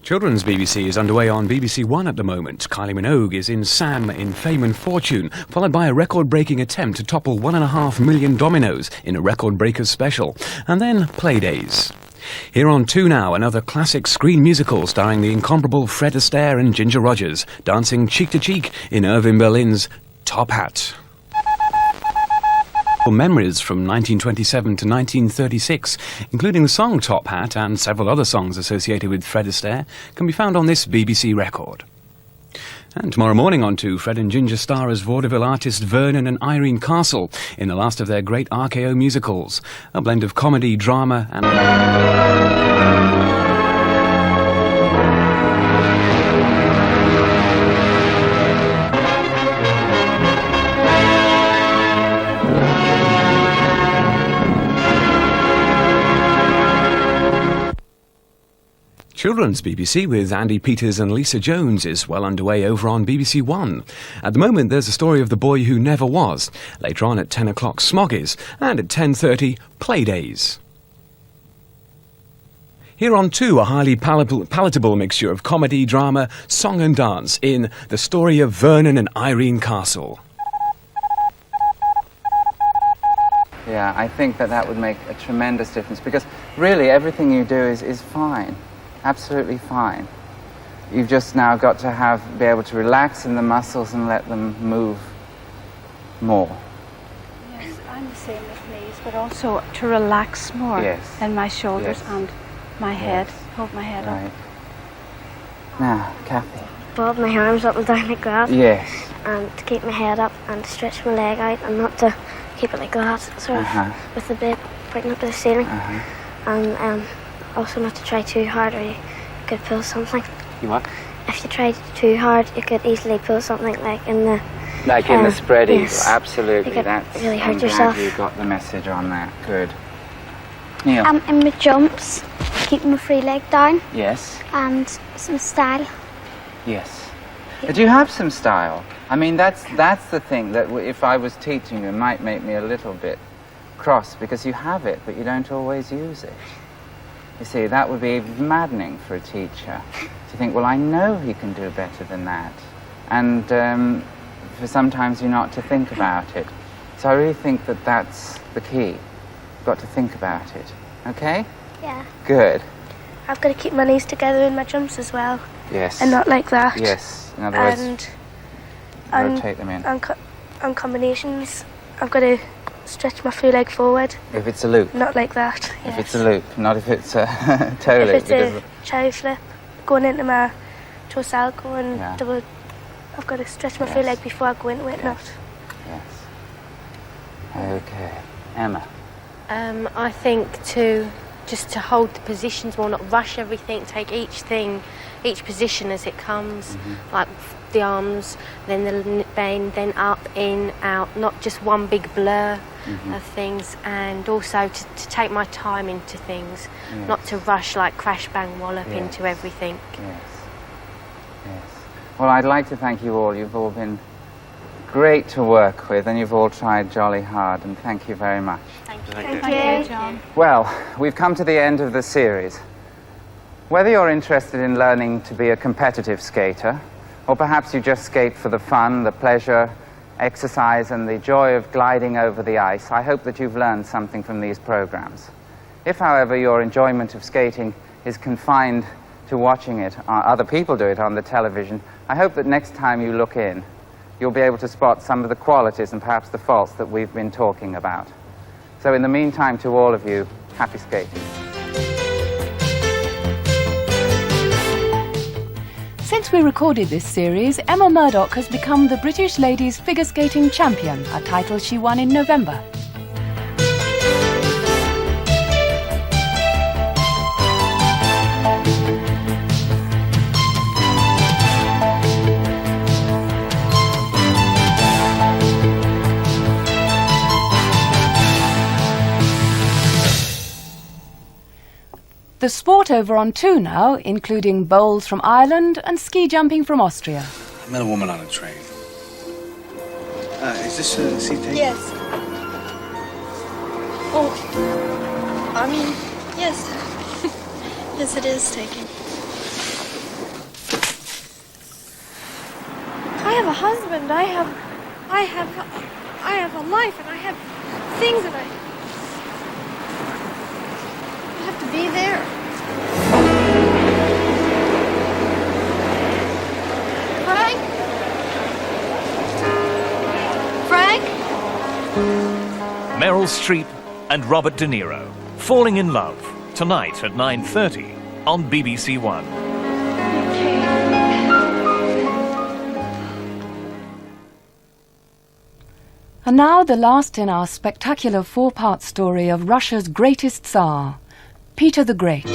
Children's BBC is underway on BBC One at the moment. Kylie Minogue is in Sam in Fame and Fortune, followed by a record-breaking attempt to topple 1.5 million dominoes in a Record Breakers special. And then Playdays. Here on 2 Now, another classic screen musical starring the incomparable Fred Astaire and Ginger Rogers, dancing cheek to cheek in Irving Berlin's Top Hat. Memories from 1927 to 1936, including the song Top Hat and several other songs associated with Fred Astaire, can be found on this BBC record. And tomorrow morning on 2, Fred and Ginger star as vaudeville artist Vernon and Irene Castle in the last of their great RKO musicals, a blend of comedy, drama and... Children's BBC with Andy Peters and Lisa Jones is well underway over on BBC One. At the moment there's a story of the boy who never was. Later on at 10 o'clock Smoggies, and at 10:30 Playdays. Here on 2, a highly palatable mixture of comedy, drama, song and dance in The Story of Vernon and Irene Castle. Yeah, I think that would make a tremendous difference, because really everything you do is fine. Absolutely fine. You've just now got to be able to relax in the muscles and let them move more. Yes, I'm the same with knees, but also to relax more. Yes. And my shoulders and my head. Yes. Hold my head Right. up. Now, Kathy. Bob my arms up and down like that. Yes. And to keep my head up and to stretch my leg out and not to keep it like that, sort of, with the bit pointing up to the ceiling. And also not to try too hard, or you could pull something. You what? If you tried too hard, you could easily pull something like in the... Like in the spread eagle, yes. absolutely. You could That's really hurt I'm yourself. glad you got the message on that. Good. Neil. In my jumps, keep my free leg down Yes. and some style. Yes. Do you have some style? I mean, that's the thing that if I was teaching you, it might make me a little bit cross, because you have it, but you don't always use it. You see, that would be maddening for a teacher to think, well, I know he can do better than that. And for sometimes you not to think about it. So I really think that's the key. You've got to think about it. Okay? Yeah. Good. I've got to keep my knees together in my jumps as well. Yes. And not like that. Yes. In other words, rotate them in. On combinations, I've got to stretch my free leg forward. If it's a loop. Not like that. If it's a loop, not if it's a toe loop. If it's a chow flip, going into my toe salco and double, I've got to stretch my free leg before I go into it. Not. Yes. Okay. Emma. I think just to hold the positions more, not rush everything, take each position as it comes, like the arms, then the bend, then up, in, out, not just one big blur of things, and also to take my time into things, not to rush like crash bang wallop into everything. Yes. Yes. Well, I'd like to thank you all. You've all been great to work with, and you've all tried jolly hard, and thank you very much. Thank you. Thank you, John. Well, we've come to the end of the series. Whether you're interested in learning to be a competitive skater, or perhaps you just skate for the fun, the pleasure, exercise, and the joy of gliding over the ice, I hope that you've learned something from these programs. If, however, your enjoyment of skating is confined to watching it, other people do it on the television, I hope that next time you look in, you'll be able to spot some of the qualities and perhaps the faults that we've been talking about. So in the meantime, to all of you, happy skating. Since we recorded this series, Emma Murdoch has become the British Ladies Figure Skating Champion, a title she won in November. The sport over on 2 Now, including bowls from Ireland and ski jumping from Austria. I met a woman on a train. Is this a seat taken? Yes. Oh, I mean, yes. Yes, it is taken. have a husband. I have a life, and I have things, and I have to be there. Frank? Frank? Meryl Streep and Robert De Niro, Falling in Love, tonight at 9:30 on BBC One. And now the last in our spectacular four-part story of Russia's greatest Tsar, Peter the Great.